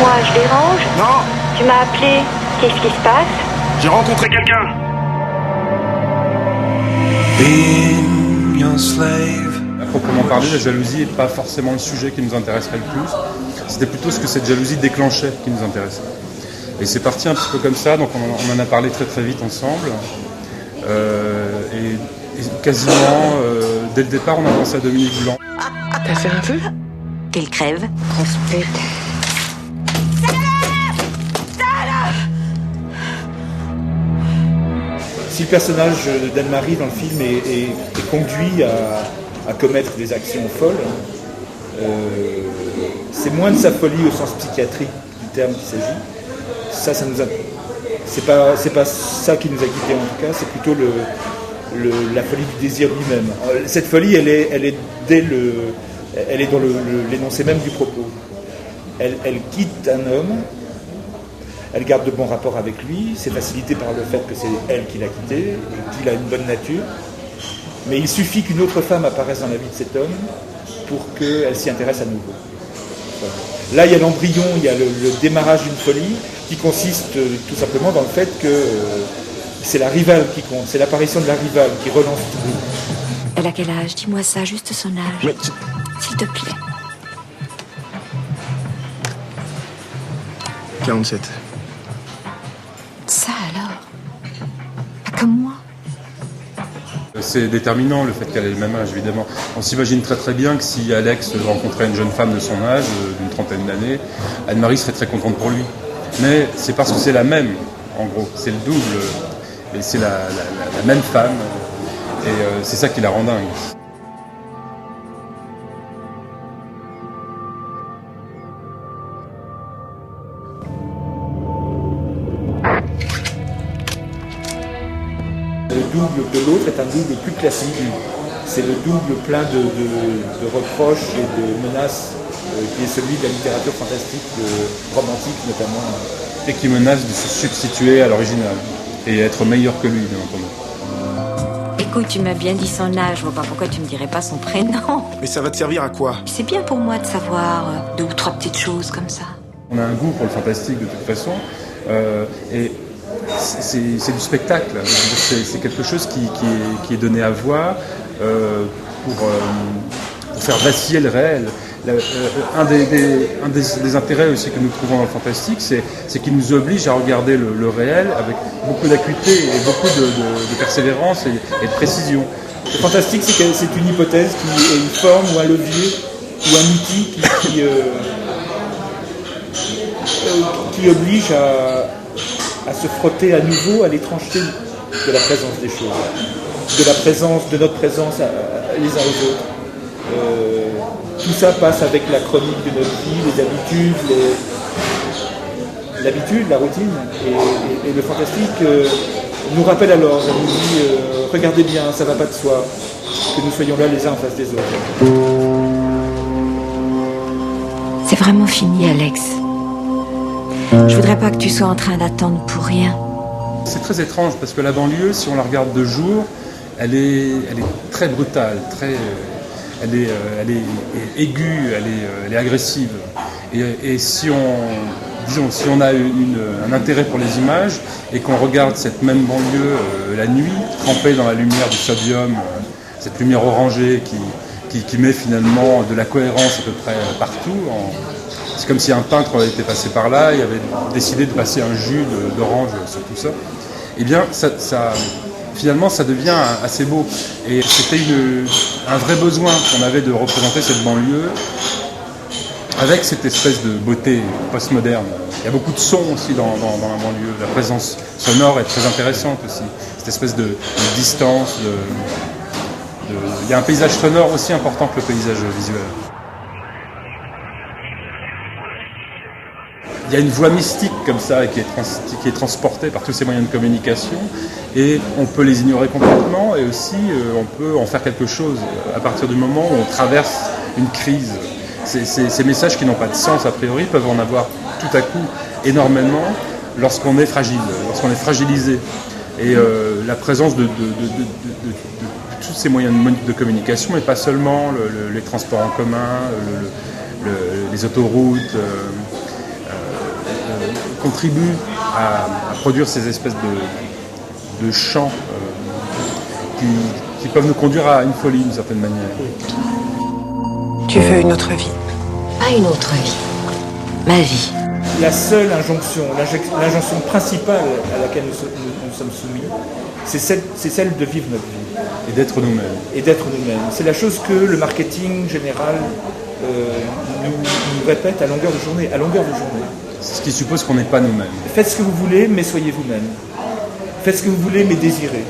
Excuse-moi, je dérange? Non, Tu m'as appelé. Qu'est-ce qui se passe? j'ai rencontré quelqu'un. À proprement parler, la jalousie n'est pas forcément le sujet qui nous intéresserait le plus. C'était plutôt ce que cette jalousie déclenchait qui nous intéressait. Et c'est parti un petit peu comme ça, donc on en a parlé très très vite ensemble. Et quasiment, dès le départ, on a pensé à Dominique Blanc. T'as fait un vœu? Qu'elle crève. Grosse pute. Si le personnage d'Anne-Marie dans le film est conduit à commettre des actions folles, c'est moins de sa folie au sens psychiatrique du terme qu'il s'agit. Ça nous a... c'est pas ça qui nous a quittés en tout cas, c'est plutôt la folie du désir lui-même. Cette folie, elle est dans l'énoncé même du propos. Elle quitte un homme. Elle garde de bons rapports avec lui, c'est facilité par le fait que c'est elle qui l'a quitté, et qu'il a une bonne nature. Mais il suffit qu'une autre femme apparaisse dans la vie de cet homme pour qu'elle s'y intéresse à nouveau. Voilà. Là, il y a l'embryon, il y a le démarrage d'une folie qui consiste tout simplement dans le fait que c'est la rivale qui compte, c'est l'apparition de la rivale qui relance tout. Elle a quel âge? Dis-moi ça, juste son âge. Mais S'il te plaît. 47. Ça alors? Pas comme moi. C'est déterminant le fait qu'elle ait le même âge, évidemment. On s'imagine très très bien que si Alex rencontrait une jeune femme de son âge, d'une trentaine d'années, Anne-Marie serait très contente pour lui. Mais c'est parce que c'est la même, en gros. C'est le double. Et c'est la même femme. Et c'est ça qui la rend dingue. Le double de l'autre est un double plus classique. C'est le double plein de reproches et de menaces qui est celui de la littérature fantastique, romantique notamment. Et qui menace de se substituer à l'original. Et être meilleur que lui, bien entendu. Écoute, tu m'as bien dit son âge, je vois pas pourquoi tu me dirais pas son prénom. Mais ça va te servir à quoi? C'est bien pour moi de savoir 2 ou 3 petites choses comme ça. On a un goût pour le fantastique de toute façon. Et c'est du spectacle. C'est quelque chose qui est donné à voir pour faire vaciller le réel. Un des intérêts aussi que nous trouvons dans le fantastique, c'est qu'il nous oblige à regarder le réel avec beaucoup d'acuité et beaucoup de persévérance et de précision. Le fantastique, c'est une hypothèse qui est une forme ou un levier ou un outil qui oblige à se frotter à nouveau à l'étrangeté de la présence des choses, de notre présence les uns aux autres. Tout ça passe avec la chronique de notre vie, les habitudes, la routine. Et le fantastique nous rappelle alors, on nous dit regardez bien, ça va pas de soi, que nous soyons là les uns en face des autres. C'est vraiment fini, Alex. Je voudrais pas que tu sois en train d'attendre pour rien. C'est très étrange parce que la banlieue, si on la regarde de jour, elle est très brutale, elle est aiguë, elle est agressive. Et si on a un intérêt pour les images et qu'on regarde cette même banlieue la nuit, trempée dans la lumière du sodium, cette lumière orangée qui met finalement de la cohérence à peu près partout. C'est comme si un peintre était passé par là et avait décidé de passer un jus d'orange sur tout ça. Eh bien, finalement, ça devient assez beau. Et c'était un vrai besoin qu'on avait de représenter cette banlieue avec cette espèce de beauté postmoderne. Il y a beaucoup de sons aussi dans la banlieue. La présence sonore est très intéressante aussi. Cette espèce de distance. Il y a un paysage sonore aussi important que le paysage visuel. Il y a une voix mystique comme ça qui est transportée par tous ces moyens de communication et on peut les ignorer complètement et aussi on peut en faire quelque chose à partir du moment où on traverse une crise. Ces messages qui n'ont pas de sens a priori peuvent en avoir tout à coup énormément lorsqu'on est fragile, lorsqu'on est fragilisé. Et la présence de tous ces moyens de communication et pas seulement les transports en commun, les autoroutes, contribue à produire ces espèces de chants qui peuvent nous conduire à une folie d'une certaine manière. Tu veux une autre vie? Pas une autre vie. Ma vie. La seule injonction, l'injonction principale à laquelle nous sommes soumis, c'est celle de vivre notre vie. Et d'être nous-mêmes. Et d'être nous-mêmes. C'est la chose que le marketing général nous répète à longueur de journée. C'est ce qui suppose qu'on n'est pas nous-mêmes. Faites ce que vous voulez, mais soyez vous-même. Faites ce que vous voulez, mais désirez.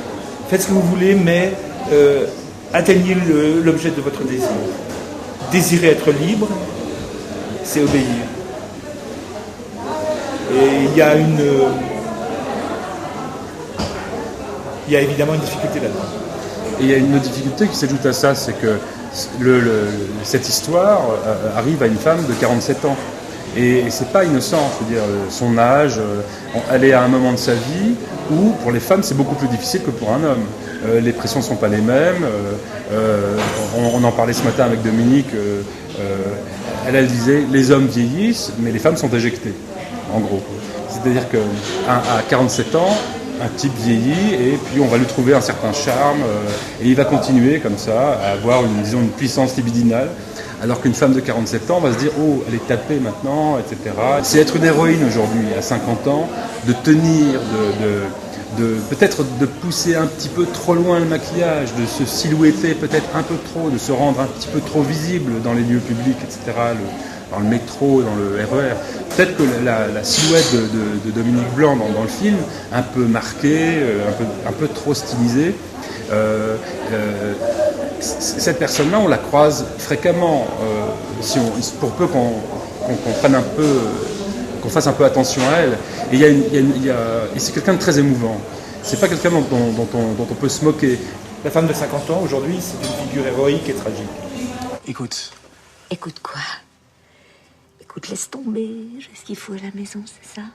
Faites ce que vous voulez, mais atteignez l'objet de votre désir. Désirer être libre, c'est obéir. Et il y a évidemment une difficulté là-dedans. Et il y a une autre difficulté qui s'ajoute à ça, c'est que cette histoire arrive à une femme de 47 ans. Et c'est pas innocent, je veux dire, son âge, elle est à un moment de sa vie où, pour les femmes, c'est beaucoup plus difficile que pour un homme. Les pressions ne sont pas les mêmes. On en parlait ce matin avec Dominique. Elle disait, les hommes vieillissent, mais les femmes sont éjectées, en gros. C'est-à-dire qu'à 47 ans, un type vieillit et puis on va lui trouver un certain charme et il va continuer comme ça à avoir une puissance libidinale. Alors qu'une femme de 47 ans va se dire « Oh, elle est tapée maintenant, etc. » C'est être une héroïne aujourd'hui, à 50 ans, de tenir, peut-être de pousser un petit peu trop loin le maquillage, de se silhouetter peut-être un peu trop, de se rendre un petit peu trop visible dans les lieux publics, etc., dans le métro, dans le RER. Peut-être que la silhouette de Dominique Blanc dans le film, un peu marquée, un peu trop stylisée, cette personne-là, on la croise fréquemment, pour peu qu'on prenne un peu, qu'on fasse un peu attention à elle. Et c'est quelqu'un de très émouvant. C'est pas quelqu'un dont on peut se moquer. La femme de 50 ans, aujourd'hui, c'est une figure héroïque et tragique. Écoute. Écoute quoi? Écoute, laisse tomber. J'ai ce qu'il faut à la maison, c'est ça?